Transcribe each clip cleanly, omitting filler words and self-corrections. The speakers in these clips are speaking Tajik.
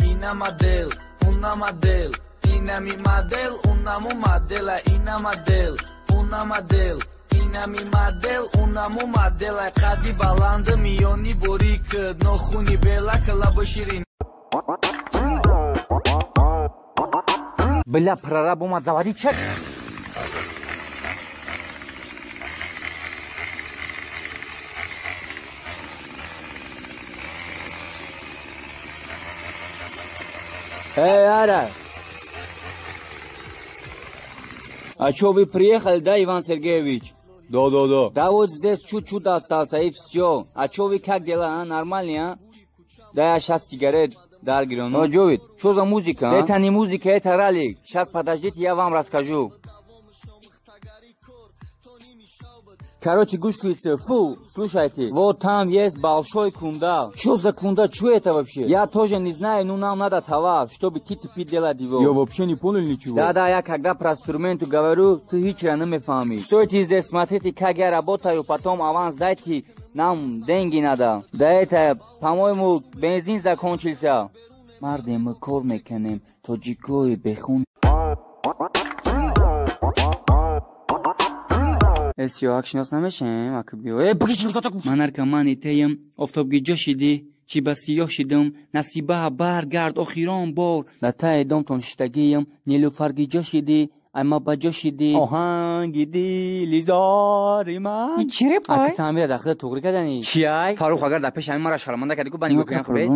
Ina model, una model, ina mi model, una mu modela, ina model, una model, ina mi model, una mu modela, qadi balandı miyoni borik, noxuni bela kalabo shirin. Бля, проработал, заводи чек. Эй, Ара! А чё, вы приехали, да, Иван Сергеевич? Да. Да вот здесь чуть-чуть остался, и все. А чё вы как дела, а? Нормально, а? Да я сейчас сигарет даргирю. Ну, Джовид, что за музыка, а? Это не музыка, это ралли. Сейчас подождите, я вам расскажу. Короче, гушкуйте, фу, слушайте, вот там есть большой кундал. Что за кундал, что это вообще? Я тоже не знаю, но нам надо товар, чтобы типа делать его. Я вообще не понял ничего. Да, я когда про инструменты говорю, ты ничего не фамишь. Стойте здесь, смотрите, как я работаю, потом аванс дайте, нам деньги надо. Да это, по-моему, бензин закончился. Марде, мы кор меканем, тоджикой бехун. Эсё, акшнос намешем, акбио. Ман наркомани теям, офтобги ҷошиди, чӣ ба сиёҳ шидам, насиба баргард охирон бор. Да таи домтон шитагиям, нилуфарги ҷошиди, айма ба ҷошиди. Оҳанги дили зори ман. Чӣ репай? Аки таъмира дахда туғри кардани. Чӣ ай? Фарух агар дар пеши ҳамин мара шарманда кардику ба нигоҳ кунам хубе.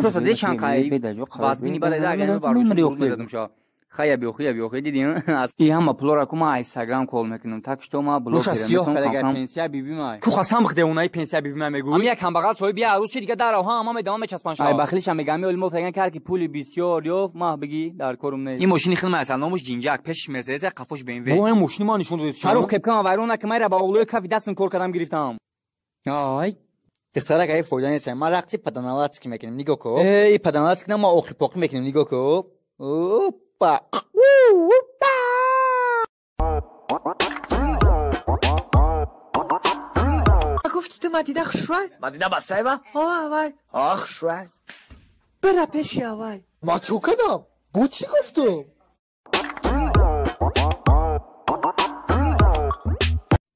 Просто дешан қай. Вазбини бадай агар баруши мезадам шо. Хая биохи дидин и ҳама пулора ку ма Instagram кол мекунам так што ма блог кардам пенсия бибимай ку хасам хде унай пенсия бибимай мегӯй ам як камбағал соҳиби арӯз чи дига дар ҳама медавам мечаспан шо ай бахилиша мегам олимо фаган кар ки пули бисёр ёфт ма биги дар корум не ин мошини хилма асал номуш ҷинҷак пешиш мерседес қафош BMW бо ин мошини ман нишон додис фарух кепкам вайрона ки майра ба оғлои кафи дастам кор кардам гирифтам ай дихтарак ай фоида нест ма рақси паданалатски мекунам нигоҳ ко эй паданалатски на ма оқи поқи мекунам нигоҳ ко опа گفتی تو مدیده خشوی؟ مدیده بسای با؟ آوای خشوی برا پیشی آوای ما چو کنم؟ بو چی گفتم؟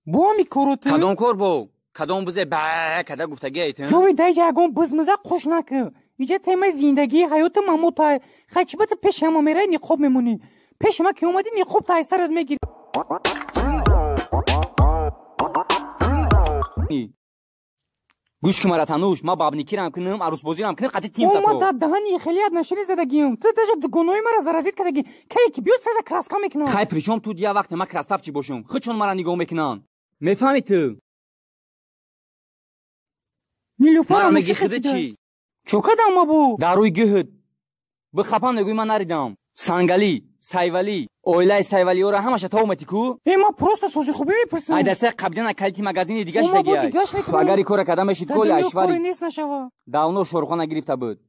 بو همی کروتی؟ کدام کار بو؟ کدام بزه با کده گفتگی ایتن؟ جوی دای جاگون بزمزه خوش نکن اینجا تیمه زندگی حیات مموتای خچبت پیش همه میره نیخوب میمونی پیش ما که اومدی نیخوب تای سرت میگیری گوش که مرا تنوش ما بابنیکی رم کنم عروس بازی رم کنم قطعی تیم اومد تا دهنی خیلیت نشنی زدگیم تو داشت گناهی مرا زرازید کردگی که بیو سرزا کراسکا میکنم خیلی پریشم تو دیا وقت ما کرستف چی باشم خودشون مرا نگاه میکنن میفهمی تو نیلوفر میگی خیلی چی چوکدم ما بو داروی گهد بخپم نگوی من نریدم سنگلی سایوالی اویلای سایوالی ها را همش تا اومدی کو ما پروست سوزی خوبی میپرسم ای دسته قبلا کلیتی مغازین دیگه شدی تو اگر کار کردم بشید کلی اشواری نیست نشوا داونو شورخانه گرفته بود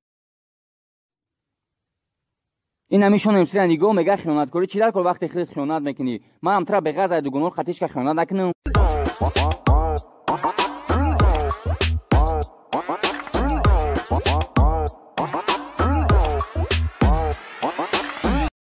این همیشون امسیر نگاه میگه خیانت کاری چی در کل وقت خیلی خیانت میکنی من هم ترا به غزه دو گناه خطیش که خیانت نکنم